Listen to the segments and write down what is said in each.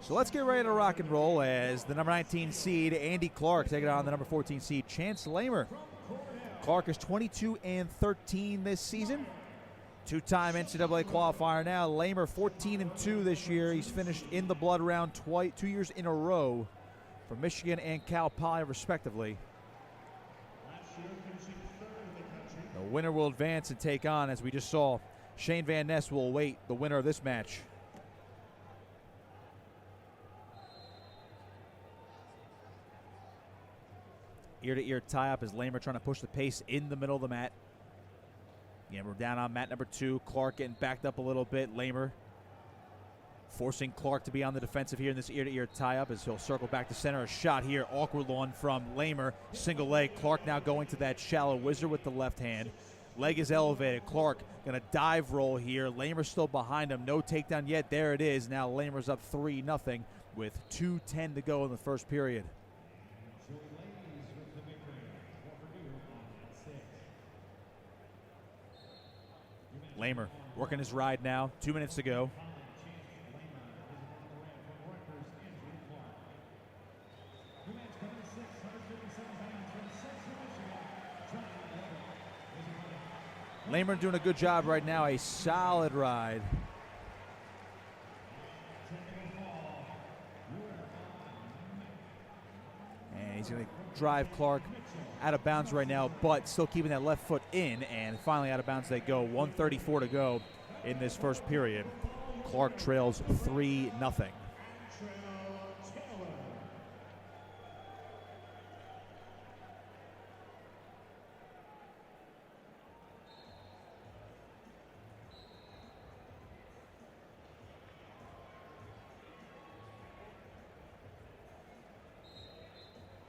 So let's get ready to rock and roll as the number 19 seed, Andy Clark, taking on the number 14 seed, Chance Lamer. Clark is 22-13 this season. Two-time NCAA qualifier now. Lamer 14-2 this year. He's finished in the blood round 2 years in a row for Michigan and Cal Poly, respectively. The winner will advance and take on, as we just saw, Shane Van Ness will await the winner of this match. Ear-to-ear tie-up as Lamer trying to push the pace in the middle of the mat. Again, we're down on mat number 2. Clark getting backed up a little bit. Lamer forcing Clark to be on the defensive here in this ear-to-ear tie-up as he'll circle back to center. A shot here, awkward one from Lamer. Single leg. Clark now going to that shallow wizard with the left hand. Leg is elevated. Clark going to dive roll here. Lamer still behind him. No takedown yet. There it is. Now Lamer's up 3-0 with 2:10 to go in the first period. Lamer working his ride now. 2 minutes to go. Lamer doing a good job right now. A solid ride. And he's going to drive Clark out of bounds right now, but still keeping that left foot in, and finally out of bounds they go. 1:34 to go in this first period. Clark trails 3-0.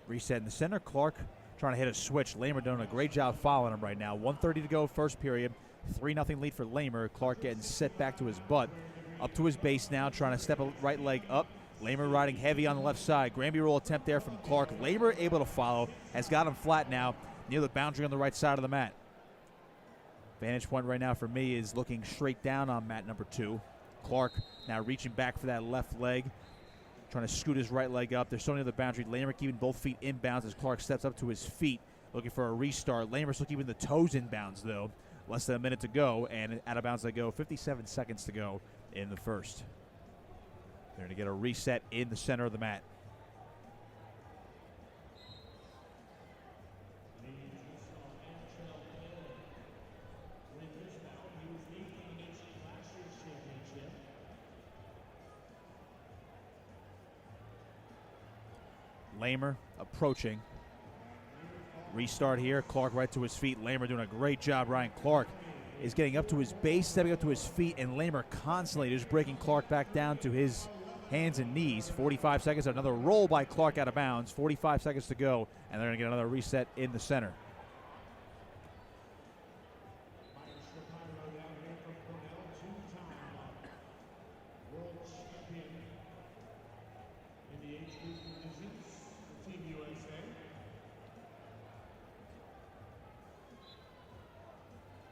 Reset in the center. Clark trying to hit a switch. Lamer doing a great job following him right now. 1:30 to go, first period. 3-0 lead for Lamer. Clark getting set back to his butt. Up to his base now, trying to step a right leg up. Lamer riding heavy on the left side. Granby roll attempt there from Clark. Lamer able to follow. Has got him flat now near the boundary on the right side of the mat. Vantage point right now for me is looking straight down on mat number 2. Clark now reaching back for that left leg. Trying to scoot his right leg up. They're still near the boundary. Lamer keeping both feet inbounds as Clark steps up to his feet, looking for a restart. Lamer still keeping the toes inbounds, though. Less than a minute to go, and out of bounds they go. 57 seconds to go in the first. They're going to get a reset in the center of the mat. Lamer approaching. Restart here. Clark right to his feet. Lamer doing a great job. Ryan Clark is getting up to his base, stepping up to his feet, and Lamer constantly just breaking Clark back down to his hands and knees. 45 seconds. Another roll by Clark out of bounds. 45 seconds to go, and they're going to get another reset in the center.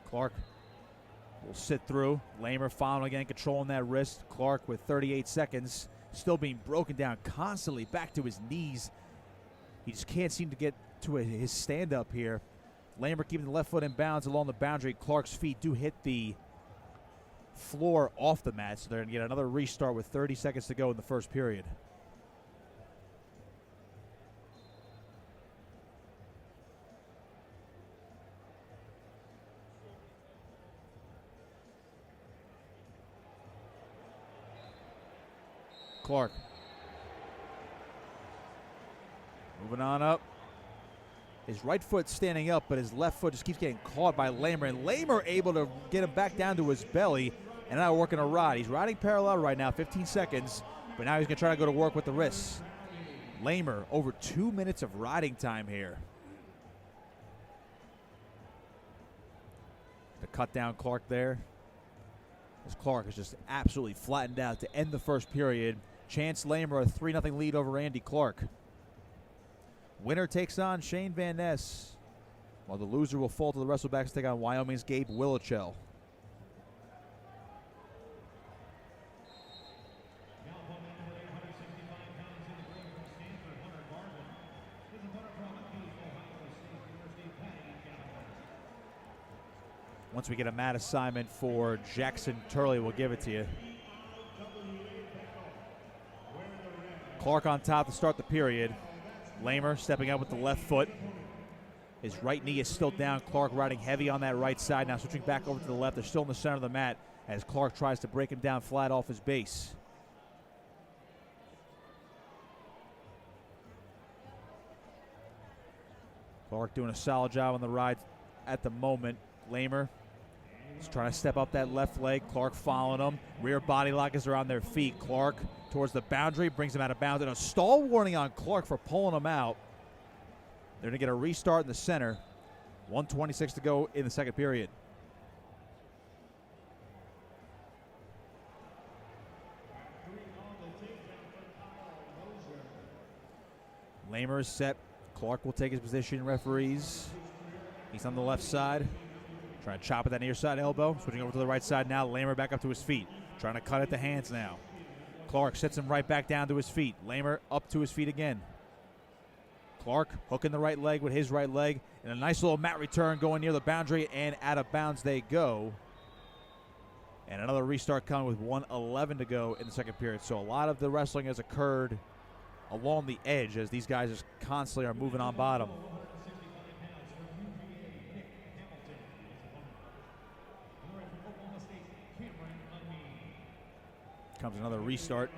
Clark will sit through. Lamer following again, controlling that wrist. Clark with 38 seconds, still being broken down constantly back to his knees. He just can't seem to get to his stand-up here. Lamer keeping the left foot in bounds along the boundary. Clark's feet do hit the floor off the mat, so they're going to get another restart with 30 seconds to go in the first period. Clark moving on up. His right foot standing up, but his left foot just keeps getting caught by Lamer, and Lamer able to get him back down to his belly, and now working a ride. He's riding parallel right now, 15 seconds, but now he's going to try to go to work with the wrists. Lamer over 2 minutes of riding time here. To cut down Clark there. As Clark is just absolutely flattened out to end the first period. Chance Lamer a 3-0 lead over Andy Clark. Winner takes on Shane Van Ness, while the loser will fall to the wrestlebacks to take on Wyoming's Gabe Willichell. Once we get a mat assignment for Jackson Turley, we'll give it to you. Clark on top to start the period. Lamer stepping up with the left foot. His right knee is still down. Clark riding heavy on that right side. Now switching back over to the left. They're still in the center of the mat as Clark tries to break him down flat off his base. Clark doing a solid job on the ride at the moment. Lamer is trying to step up that left leg. Clark following him. Rear body lock as they're on their feet. Clark towards the boundary, brings him out of bounds. And a stall warning on Clark for pulling him out. They're going to get a restart in the center. 1:26 to go in the second period. Lamer is set. Clark will take his position. Referees. He's on the left side. Trying to chop at that near side elbow. Switching over to the right side now. Lamer back up to his feet. Trying to cut at the hands now. Clark sets him right back down to his feet. Lamer up to his feet again. Clark hooking the right leg with his right leg. And a nice little mat return going near the boundary, and out of bounds they go. And another restart coming with 1:11 to go in the second period. So a lot of the wrestling has occurred along the edge as these guys just constantly are moving on bottom. Comes another restart.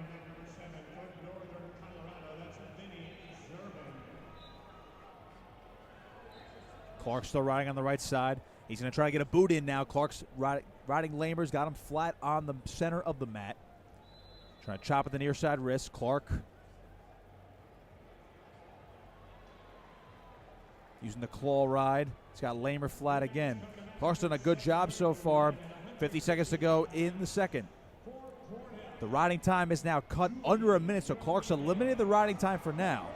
Clark's still riding on the right side. He's going to try to get a boot in now. Clark's riding Lamer's, got him flat on the center of the mat. Trying to chop at the near side wrist. Clark using the claw ride. He's got Lamer flat again. Clark's done a good job so far. 50 seconds to go in the second. The riding time is now cut under a minute, so Clark's eliminated the riding time for now.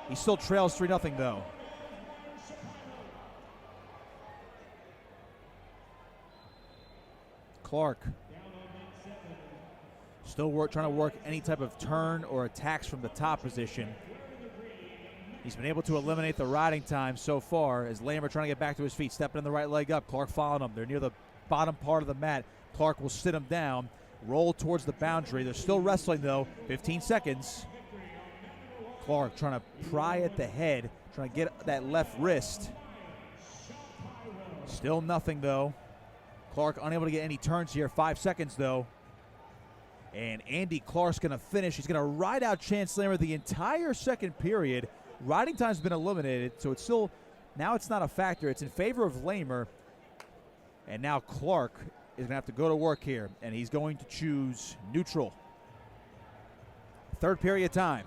He still trails 3-0 though. Clark still trying to work any type of turn or attacks from the top position. He's been able to eliminate the riding time so far as Lamer trying to get back to his feet, stepping in the right leg up. Clark following him. They're near the bottom part of the mat. Clark will sit him down, roll towards the boundary. They're still wrestling though. 15 seconds. Clark trying to pry at the head, trying to get that left wrist. Still nothing though. Clark unable to get any turns here. 5 seconds though. And Andy Clark's going to finish. He's going to ride out Chance Lamer the entire second period. Riding time's been eliminated, so it's still, now it's not a factor. It's in favor of Lamer. And now Clark is going to have to go to work here, and he's going to choose neutral. Third period time.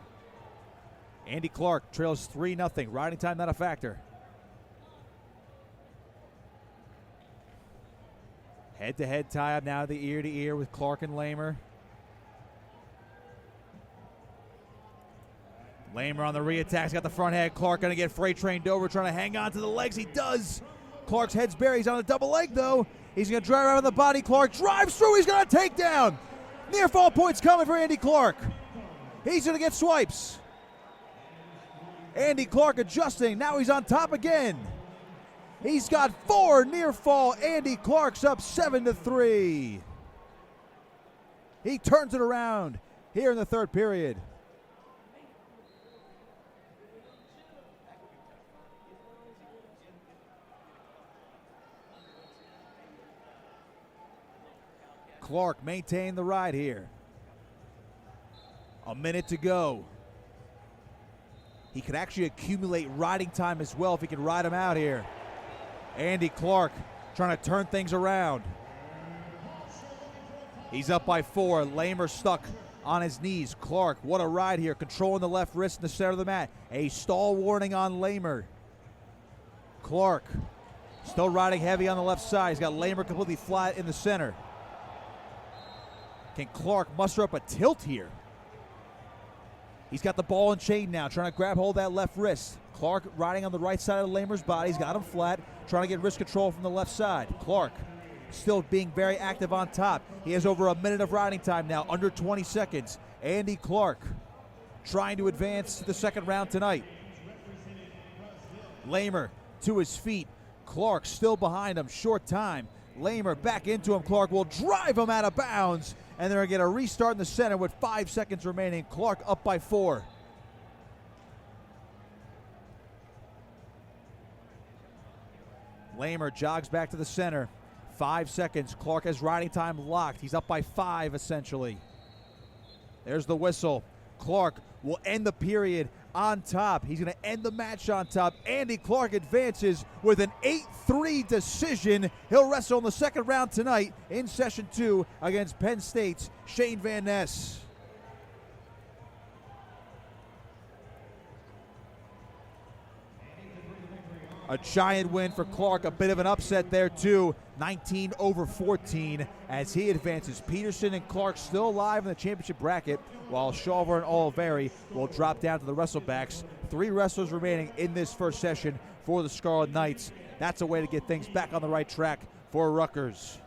Andy Clark trails 3-0. Riding time not a factor. Head-to-head tie-up now, the ear-to-ear with Clark and Lamer. Lamer on the re-attack. He's got the front head. Clark going to get freight trained over, trying to hang on to the legs. He does. Clark's head's buried. He's on a double leg, though. He's going to drive around the body. Clark drives through. He's going to take down. Near fall points coming for Andy Clark. He's going to get swipes. Andy Clark adjusting. Now he's on top again. He's got 4 near fall. Andy Clark's up 7-3. He turns it around here in the third period. Clark maintained the ride here. A minute to go. He could actually accumulate riding time as well if he could ride him out here. Andy Clark trying to turn things around. He's up by 4. Lamer stuck on his knees. Clark, what a ride here. Controlling the left wrist in the center of the mat. A stall warning on Lamer. Clark still riding heavy on the left side. He's got Lamer completely flat in the center. Can Clark muster up a tilt here? He's got the ball and chain now, trying to grab hold of that left wrist. Clark riding on the right side of Lamer's body. He's got him flat, trying to get wrist control from the left side. Clark still being very active on top. He has over a minute of riding time now, under 20 seconds. Andy Clark trying to advance to the second round tonight. Lamer to his feet. Clark still behind him, short time. Lamer back into him. Clark will drive him out of bounds. And they're going to get a restart in the center with 5 seconds remaining. Clark up by 4. Lamer jogs back to the center. 5 seconds. Clark has riding time locked. He's up by 5 essentially. There's the whistle. Clark will end the period on top. He's going to end the match on top. Andy Clark advances with an 8-3 decision. He'll wrestle in the second round tonight in session 2 against Penn State's Shane Van Ness. A giant win for Clark, a bit of an upset there too. 19-14 as he advances. Peterson and Clark still alive in the championship bracket, while Shawver and Oliveri will drop down to the wrestlebacks. 3 wrestlers remaining in this first session for the Scarlet Knights. That's a way to get things back on the right track for Rutgers.